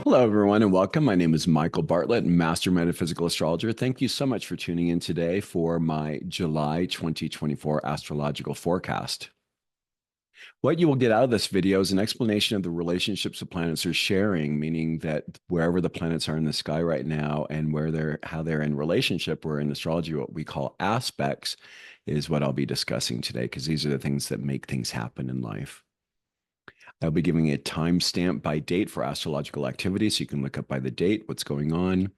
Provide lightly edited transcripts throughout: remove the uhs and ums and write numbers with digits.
Hello, everyone, and welcome. My name is Michael Bartlett, Master Metaphysical Astrologer. Thank you so much for tuning in today for my July 2024 astrological forecast. What you will get out of this video is an explanation of the relationships the planets are sharing, meaning that wherever the planets are in the sky right now and how they're in relationship, or in astrology, what we call aspects, is what I'll be discussing today, because these are the things that make things happen in life. I'll be giving a timestamp by date for astrological activity, so you can look up by the date what's going on.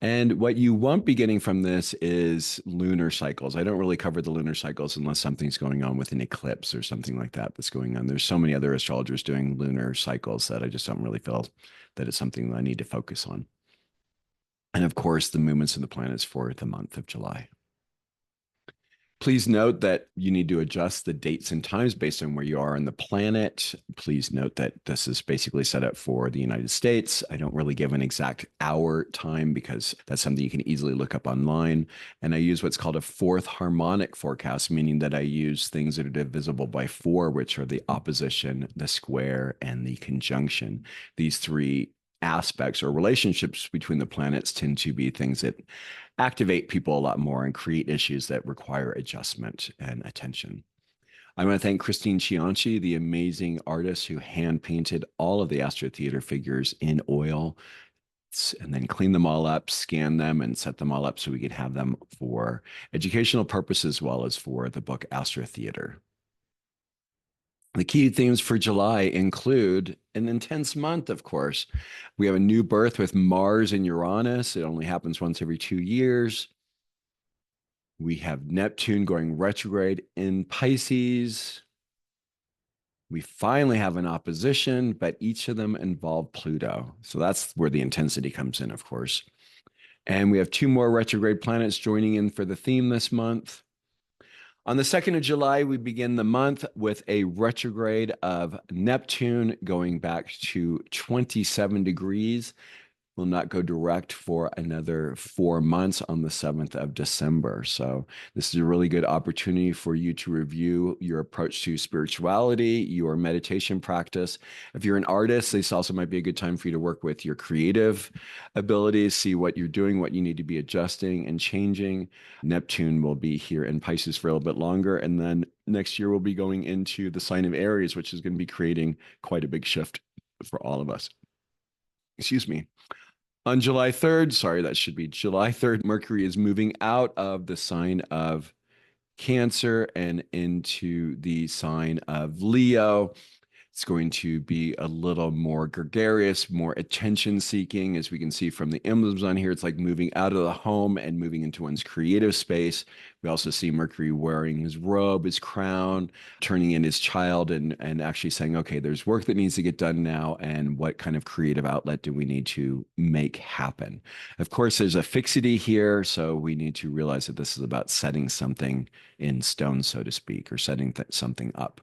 And what you won't be getting from this is lunar cycles. I don't really cover the lunar cycles unless something's going on with an eclipse or something like that that's going on. There's so many other astrologers doing lunar cycles that I just don't really feel that it's something that I need to focus on. And of course, the movements of the planets for the month of July. Please note that you need to adjust the dates and times based on where you are on the planet. Please note that this is basically set up for the United States. I don't really give an exact hour time because that's something you can easily look up online. And I use what's called a fourth harmonic forecast, meaning that I use things that are divisible by four, which are the opposition, the square, and the conjunction. These three aspects or relationships between the planets tend to be things that activate people a lot more and create issues that require adjustment and attention. I want to thank Christine Cianci, the amazing artist who hand painted all of the AstroTheatre figures in oil and then clean them all up, scan them, and set them all up so we could have them for educational purposes as well as for the book AstroTheatre. The key themes for July include an intense month, of course. We have a new birth with Mars and Uranus. It only happens once every 2 years. We have Neptune going retrograde in Pisces. We finally have an opposition, but each of them involve Pluto. So that's where the intensity comes in, of course. And we have two more retrograde planets joining in for the theme this month. On the 2nd of July, we begin the month with a retrograde of Neptune going back to 27 degrees. Will not go direct for another 4 months on the 7th of December. So this is a really good opportunity for you to review your approach to spirituality, your meditation practice. If you're an artist, this also might be a good time for you to work with your creative abilities, see what you're doing, what you need to be adjusting and changing. Neptune will be here in Pisces for a little bit longer. And then next year, we'll be going into the sign of Aries, which is going to be creating quite a big shift for all of us. Excuse me. On July 3rd, sorry, that should be July 3rd, Mercury is moving out of the sign of Cancer and into the sign of Leo. It's going to be a little more gregarious, more attention seeking. As we can see from the emblems on here, it's like moving out of the home and moving into one's creative space. We also see Mercury wearing his robe, his crown, turning in his child, and actually saying, okay, there's work that needs to get done now. And what kind of creative outlet do we need to make happen? Of course, there's a fixity here. So we need to realize that this is about setting something in stone, so to speak, or setting something up.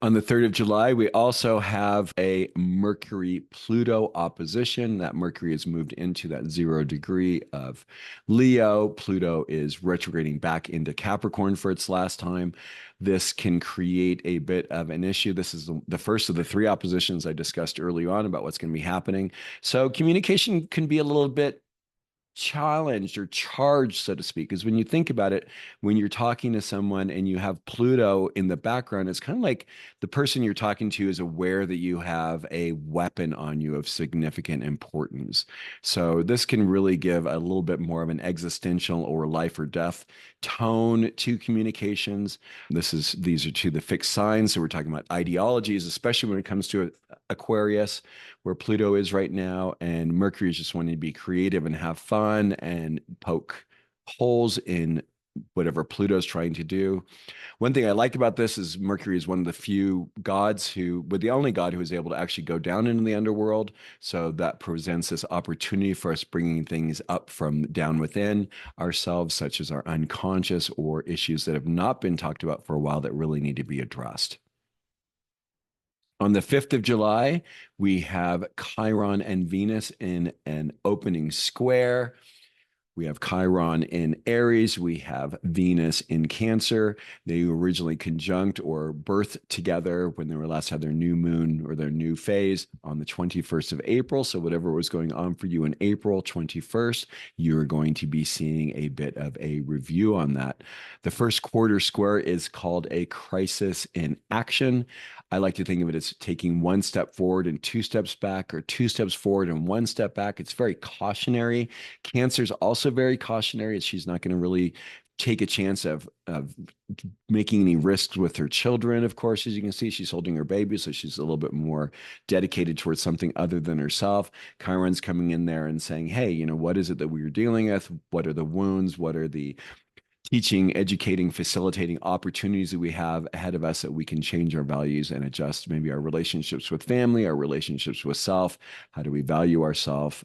On the 3rd of July, we also have a Mercury-Pluto opposition. That Mercury has moved into that 0 degree of Leo. Pluto is retrograding back into Capricorn for its last time. This can create a bit of an issue. This is the first of the three oppositions I discussed early on about what's going to be happening. So communication can be a little bit challenged or charged, so to speak, because when you think about it, when you're talking to someone and you have Pluto in the background, it's kind of like the person you're talking to is aware that you have a weapon on you of significant importance. So this can really give a little bit more of an existential or life or death tone to communications. These are to the fixed signs. So we're talking about ideologies, especially when it comes to Aquarius, where Pluto is right now, and Mercury is just wanting to be creative and have fun and poke holes in whatever Pluto's trying to do. One thing I like about this is Mercury is one of the few gods but the only god who is able to actually go down into the underworld. So that presents this opportunity for us bringing things up from down within ourselves, such as our unconscious or issues that have not been talked about for a while that really need to be addressed. On the 5th of July, we have Chiron and Venus in an opening square. We have Chiron in Aries. We have Venus in Cancer. They originally conjunct or birthed together when they were last had their new moon or their new phase on the 21st of April. So whatever was going on for you in April 21st, you're going to be seeing a bit of a review on that. The first quarter square is called a crisis in action. I like to think of it as taking one step forward and two steps back, or two steps forward and one step back. It's very cautionary. Cancer's also very cautionary. She's not going to really take a chance of making any risks with her children. Of course, as you can see, she's holding her baby, so she's a little bit more dedicated towards something other than herself. Chiron's coming in there and saying, hey, you know, what is it that we're dealing with? What are the wounds? What are the teaching, educating, facilitating opportunities that we have ahead of us that we can change our values and adjust maybe our relationships with family, our relationships with self? How do we value ourselves?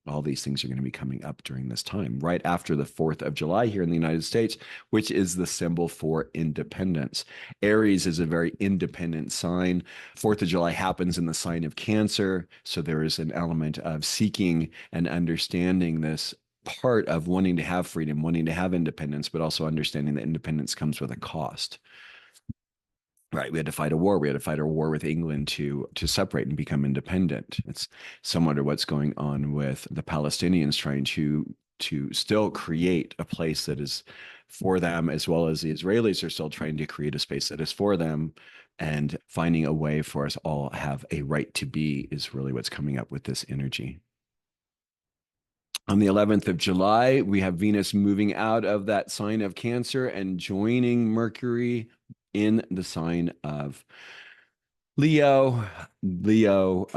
All these things are going to be coming up during this time, right after the 4th of July here in the United States, which is the symbol for independence. Aries is a very independent sign. 4th of July happens in the sign of Cancer. So there is an element of seeking and understanding this part of wanting to have freedom, wanting to have independence, but also understanding that independence comes with a cost. Right, we had to fight a war. We had to fight a war with England to separate and become independent. It's similar to what's going on with the Palestinians trying to still create a place that is for them, as well as the Israelis are still trying to create a space that is for them, and finding a way for us all have a right to be is really what's coming up with this energy. On the 11th of July, we have Venus moving out of that sign of Cancer and joining Mercury in the sign of Leo. Leo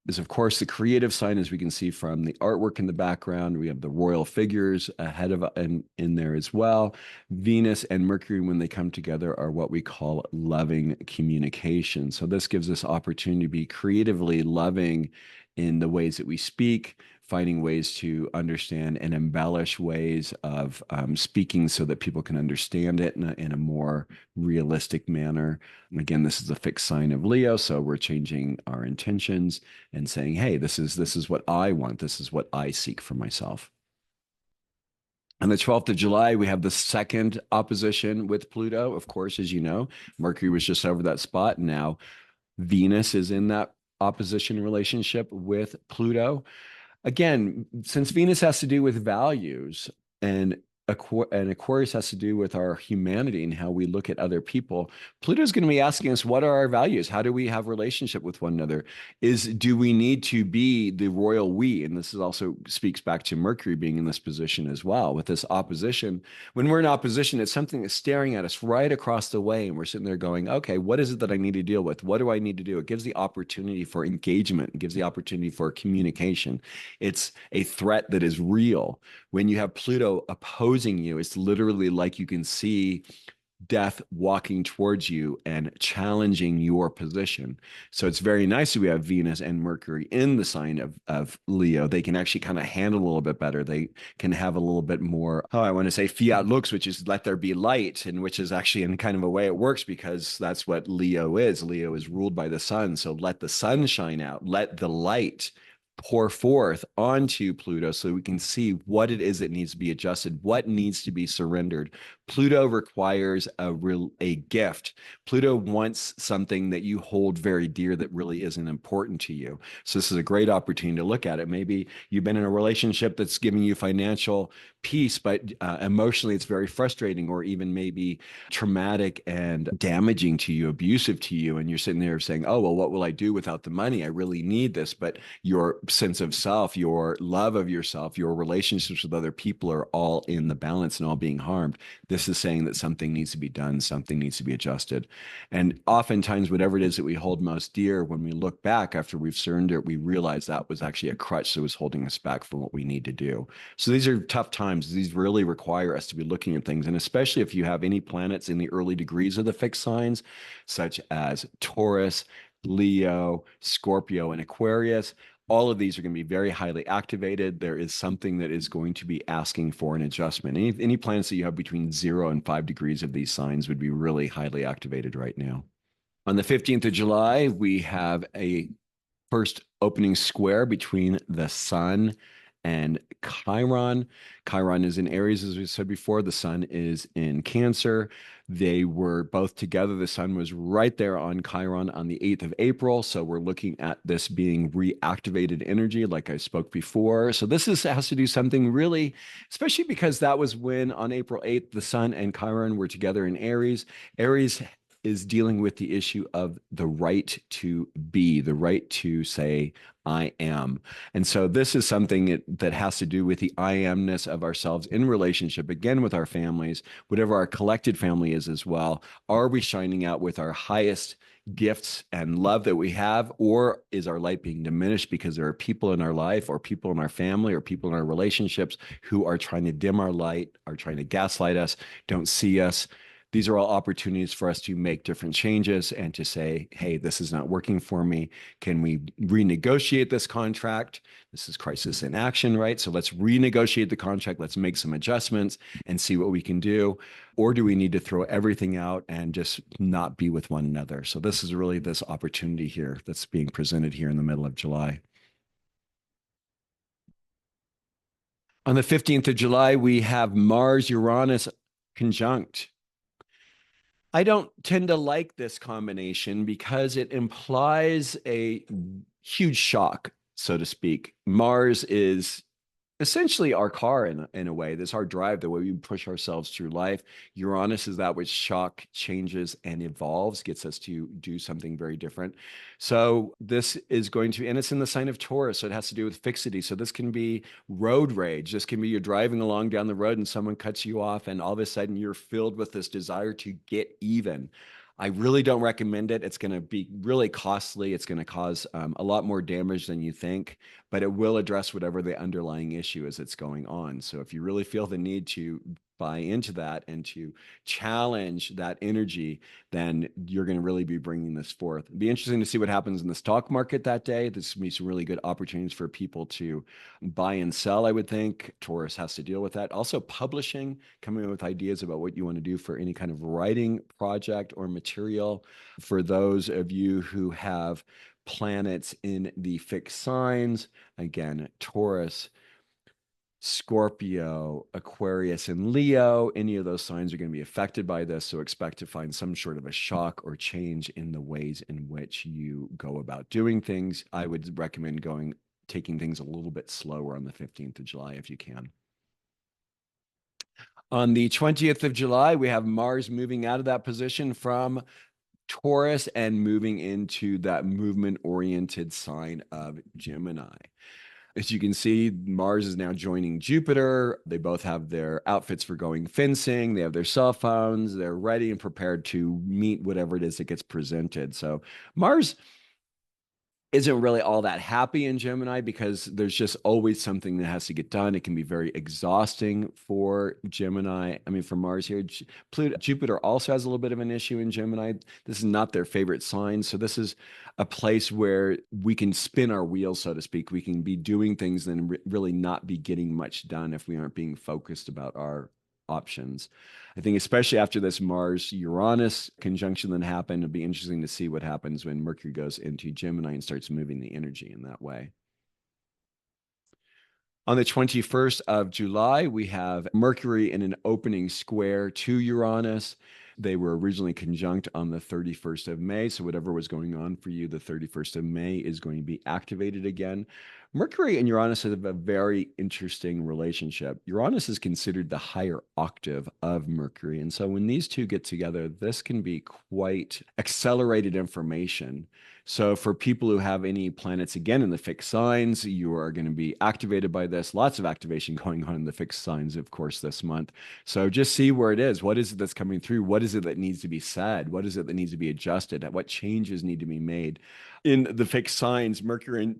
is, of course, the creative sign, as we can see from the artwork in the background. We have the royal figures ahead of and in there as well. Venus and Mercury, when they come together, are what we call loving communication. So this gives us opportunity to be creatively loving in the ways that we speak, finding ways to understand and embellish ways of speaking so that people can understand it in a more realistic manner. Again, this is a fixed sign of Leo, so we're changing our intentions and saying, hey, this is what I want. This is what I seek for myself. On the 12th of July, we have the second opposition with Pluto. Of course, as you know, Mercury was just over that spot. Now Venus is in that opposition relationship with Pluto. Again, since Venus has to do with values and Aquarius has to do with our humanity and how we look at other people, Pluto is going to be asking us, what are our values? How do we have relationship with one another? Do we need to be the royal we? And this is also speaks back to Mercury being in this position as well. With this opposition, when we're in opposition, it's something that's staring at us right across the way. And we're sitting there going, okay, what is it that I need to deal with? What do I need to do? It gives the opportunity for engagement. It gives the opportunity for communication. It's a threat that is real. When you have Pluto opposing you, it's literally like you can see death walking towards you and challenging your position. So it's very nice that we have Venus and Mercury in the sign of Leo. They can actually kind of handle a little bit better. They can have a little bit more, I want to say fiat lux, which is let there be light, and which is actually in kind of a way it works because that's what Leo is. Leo is ruled by the sun. So let the sun shine out, let the light pour forth onto Pluto so we can see what it is that needs to be adjusted, what needs to be surrendered. Pluto requires a gift. Pluto wants something that you hold very dear that really isn't important to you. So this is a great opportunity to look at it. Maybe you've been in a relationship that's giving you financial peace, but emotionally it's very frustrating or even maybe traumatic and damaging to you, abusive to you. And you're sitting there saying, oh, well, what will I do without the money? I really need this. But your sense of self, your love of yourself, your relationships with other people are all in the balance and all being harmed. This is saying that something needs to be done, something needs to be adjusted. And oftentimes, whatever it is that we hold most dear, when we look back after we've surrendered, we realize that was actually a crutch that was holding us back from what we need to do. So these are tough times. These really require us to be looking at things. And especially if you have any planets in the early degrees of the fixed signs, such as Taurus, Leo, Scorpio, and Aquarius, all of these are going to be very highly activated. There is something that is going to be asking for an adjustment. Any planets that you have between 0 and 5 degrees of these signs would be really highly activated right now. On the 15th of July, we have a first opening square between the sun and Chiron. Chiron is in Aries, as we said before. The sun is in Cancer. They were both together. The sun was right there on Chiron on the 8th of April. So we're looking at this being reactivated energy, like I spoke before. So has to do something really, especially because that was when on April 8th, the sun and Chiron were together in Aries. Aries is dealing with the issue of the right to be, the right to say, I am. And so this is something that has to do with the I amness of ourselves in relationship, again, with our families, whatever our collected family is as well. Are we shining out with our highest gifts and love that we have, or is our light being diminished because there are people in our life or people in our family or people in our relationships who are trying to dim our light, are trying to gaslight us, don't see us? These are all opportunities for us to make different changes and to say, hey, this is not working for me. Can we renegotiate this contract? This is crisis in action, right? So let's renegotiate the contract. Let's make some adjustments and see what we can do. Or do we need to throw everything out and just not be with one another? So this is really this opportunity here that's being presented here in the middle of July. On the 15th of July, we have Mars Uranus conjunct. I don't tend to like this combination because it implies a huge shock, so to speak. Mars is essentially our car in a way. That's our drive, the way we push ourselves through life. Uranus is that which shock, changes, and evolves, gets us to do something very different. So this is going to, and it's in the sign of Taurus, so it has to do with fixity. So this can be road rage. This can be you're driving along down the road and someone cuts you off, and all of a sudden you're filled with this desire to get even. I really don't recommend it. It's going to be really costly. It's going to cause a lot more damage than you think, but it will address whatever the underlying issue is that's going on. So if you really feel the need to buy into that and to challenge that energy, then you're going to really be bringing this forth. It'd be interesting to see what happens in the stock market that day. There's going to be some really good opportunities for people to buy and sell, I would think. Taurus has to deal with that. Also, publishing, coming up with ideas about what you want to do for any kind of writing project or material. For those of you who have planets in the fixed signs, again, Taurus, Scorpio, Aquarius, and Leo, any of those signs are going to be affected by this. So expect to find some sort of a shock or change in the ways in which you go about doing things. I would recommend taking things a little bit slower on the 15th of July if you can. On the 20th of July, we have Mars moving out of that position from Taurus and moving into that movement-oriented sign of Gemini. As you can see, Mars is now joining Jupiter. They both have their outfits for going fencing. They have their cell phones. They're ready and prepared to meet whatever it is that gets presented. So Mars isn't really all that happy in Gemini because there's just always something that has to get done. It can be very exhausting for Gemini. I mean, for Mars here, Jupiter also has a little bit of an issue in Gemini. This is not their favorite sign. So this is a place where we can spin our wheels, so to speak. We can be doing things and really not be getting much done if we aren't being focused about our options. I think especially after this Mars-Uranus conjunction that happened, it'll be interesting to see what happens when Mercury goes into Gemini and starts moving the energy in that way. On the 21st of July, we have Mercury in an opening square to Uranus. They were originally conjunct on the 31st of May. So whatever was going on for you, the 31st of May is going to be activated again. Mercury and Uranus have a very interesting relationship. Uranus is considered the higher octave of Mercury. And so when these two get together, this can be quite accelerated information. So for people who have any planets, again, in the fixed signs, you are going to be activated by this. Lots of activation going on in the fixed signs, of course, this month. So just see where it is. What is it that's coming through? What is it that needs to be said? What is it that needs to be adjusted? What changes need to be made? In the fixed signs, Mercury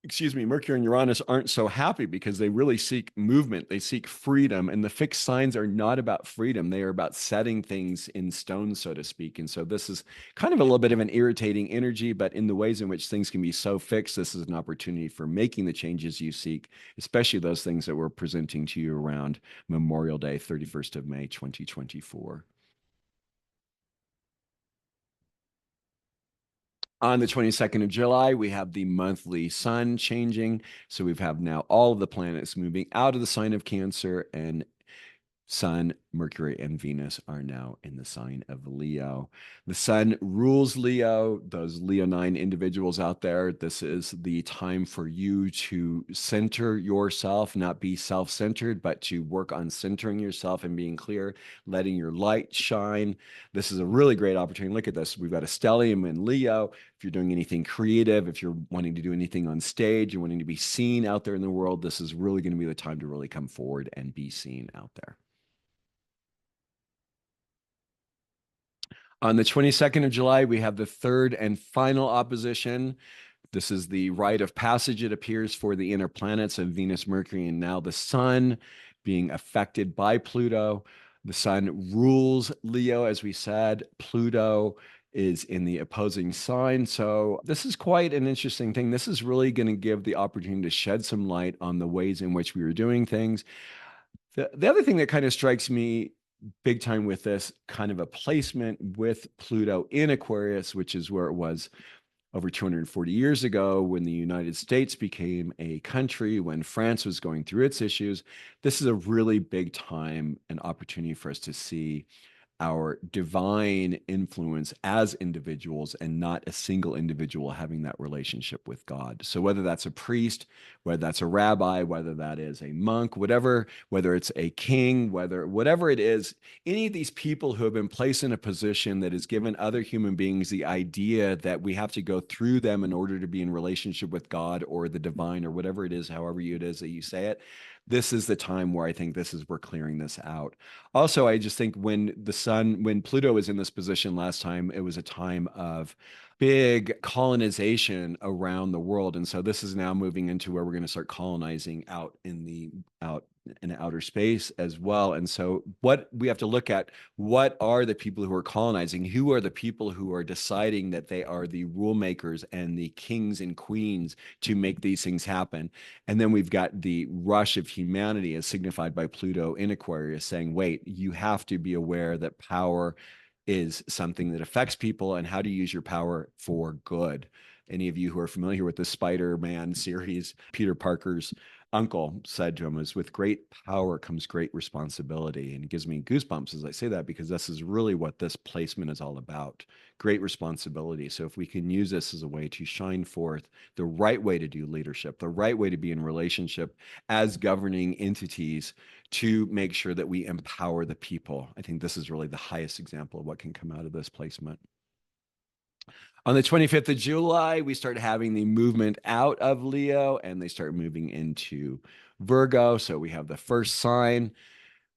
and Uranus aren't so happy because they really seek movement. They seek freedom. And the fixed signs are not about freedom. They are about setting things in stone, so to speak. And so this is kind of a little bit of an irritating energy, but in the ways in which things can be so fixed, this is an opportunity for making the changes you seek, especially those things that we're presenting to you around Memorial Day, 31st of May, 2024. On the 22nd of July, we have the monthly sun changing. So we have now all of the planets moving out of the sign of Cancer, and Sun, Mercury, and Venus are now in the sign of Leo. The Sun rules Leo. Those Leonine individuals out there, this is the time for you to center yourself, not be self centered, but to work on centering yourself and being clear, letting your light shine. This is a really great opportunity. Look at this. We've got a stellium in Leo. If you're doing anything creative, if you're wanting to do anything on stage, you're wanting to be seen out there in the world, this is really going to be the time to really come forward and be seen out there. On the 22nd of July, we have the third and final opposition. This is the rite of passage, it appears, for the inner planets of Venus, Mercury, and now the Sun being affected by Pluto. The Sun rules Leo, as we said. Pluto is in the opposing sign. So this is quite an interesting thing. This is really going to give the opportunity to shed some light on the ways in which we were doing things. The other thing that kind of strikes me big time with this kind of a placement with Pluto in Aquarius, which is where it was over 240 years ago when the United States became a country, when France was going through its issues. This is a really big time and opportunity for us to see our divine influence as individuals and not a single individual having that relationship with God. So whether that's a priest, whether that's a rabbi, whether that is a monk, whatever, whether it's a king, whatever it is, any of these people who have been placed in a position that has given other human beings the idea that we have to go through them in order to be in relationship with God or the divine or whatever it is, however it is that you say it, this is the time where I think we're clearing this out. Also, I just think when Pluto was in this position last time, it was a time of big colonization around the world. And so this is now moving into where we're going to start colonizing out in outer space as well. And so what we have to look at, what are the people who are colonizing? Who are the people who are deciding that they are the rule makers and the kings and queens to make these things happen? And then we've got the rush of humanity as signified by Pluto in Aquarius saying, wait, you have to be aware that power is something that affects people and how to use your power for good. Any of you who are familiar with the Spider-Man series, Peter Parker's uncle said to him is, with great power comes great responsibility. And it gives me goosebumps as I say that, because this is really what this placement is all about. Great responsibility. So if we can use this as a way to shine forth the right way to do leadership, the right way to be in relationship as governing entities to make sure that we empower the people, I think this is really the highest example of what can come out of this placement. On the 25th of July, we start having the movement out of Leo and they start moving into Virgo. So we have the first sign,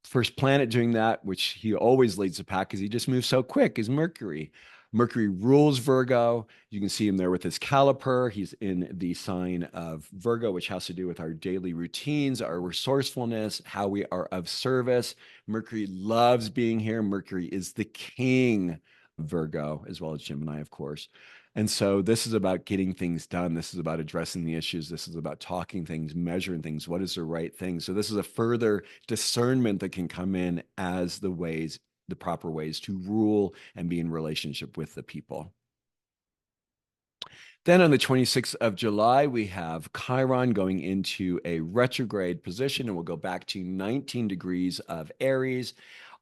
first planet doing that, which he always leads the pack because he just moves so quick, is Mercury. Mercury rules Virgo. You can see him there with his caliper. He's in the sign of Virgo, which has to do with our daily routines, our resourcefulness, how we are of service. Mercury loves being here. Mercury is the king of Virgo, as well as Gemini, of course. And so this is about getting things done. This is about addressing the issues. This is about talking things, measuring things. What is the right thing? So this is a further discernment that can come in as the proper ways to rule and be in relationship with the people. Then on the 26th of July, we have Chiron going into a retrograde position, and we'll go back to 19 degrees of Aries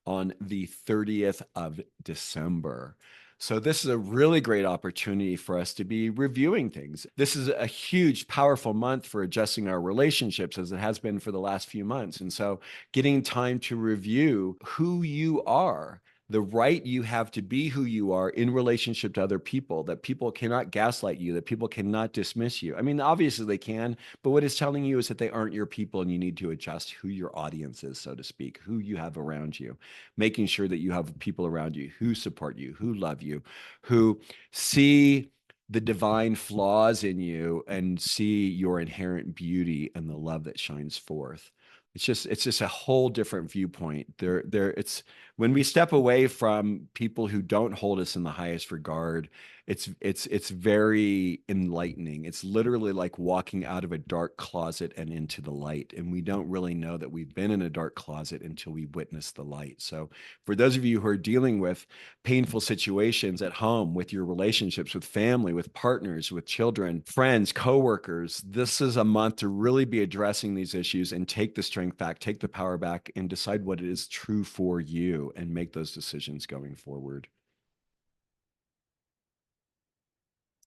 on the 30th of December. So this is a really great opportunity for us to be reviewing things. This is a huge, powerful month for adjusting our relationships, as it has been for the last few months. And so getting time to review who you are, the right you have to be who you are in relationship to other people, that people cannot gaslight you, that people cannot dismiss you. I mean, obviously they can, but what it's telling you is that they aren't your people and you need to adjust who your audience is, so to speak, who you have around you, making sure that you have people around you who support you, who love you, who see the divine flaws in you and see your inherent beauty and the love that shines forth. It's just a whole different viewpoint. It's when we step away from people who don't hold us in the highest regard, it's very enlightening. It's literally like walking out of a dark closet and into the light. And we don't really know that we've been in a dark closet until we witness the light. So for those of you who are dealing with painful situations at home, with your relationships, with family, with partners, with children, friends, coworkers, this is a month to really be addressing these issues and take the strength back, take the power back, and decide what is true for you and make those decisions going forward.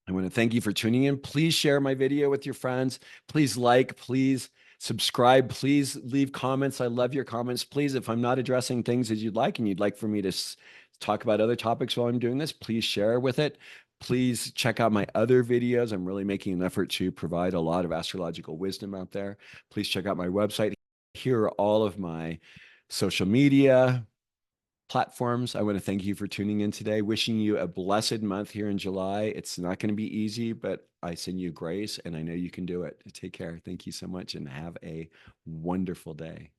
I want to thank you for tuning in. Please share my video with your friends. Please like, please subscribe, please leave comments. I love your comments. Please, if I'm not addressing things as you'd like and you'd like for me to talk about other topics while I'm doing this, please share with it. Please check out my other videos. I'm really making an effort to provide a lot of astrological wisdom out there. Please check out my website. Here are all of my social media platforms. I want to thank you for tuning in today. Wishing you a blessed month here in July. It's not going to be easy, but I send you grace and I know you can do it. Take care. Thank you so much and have a wonderful day.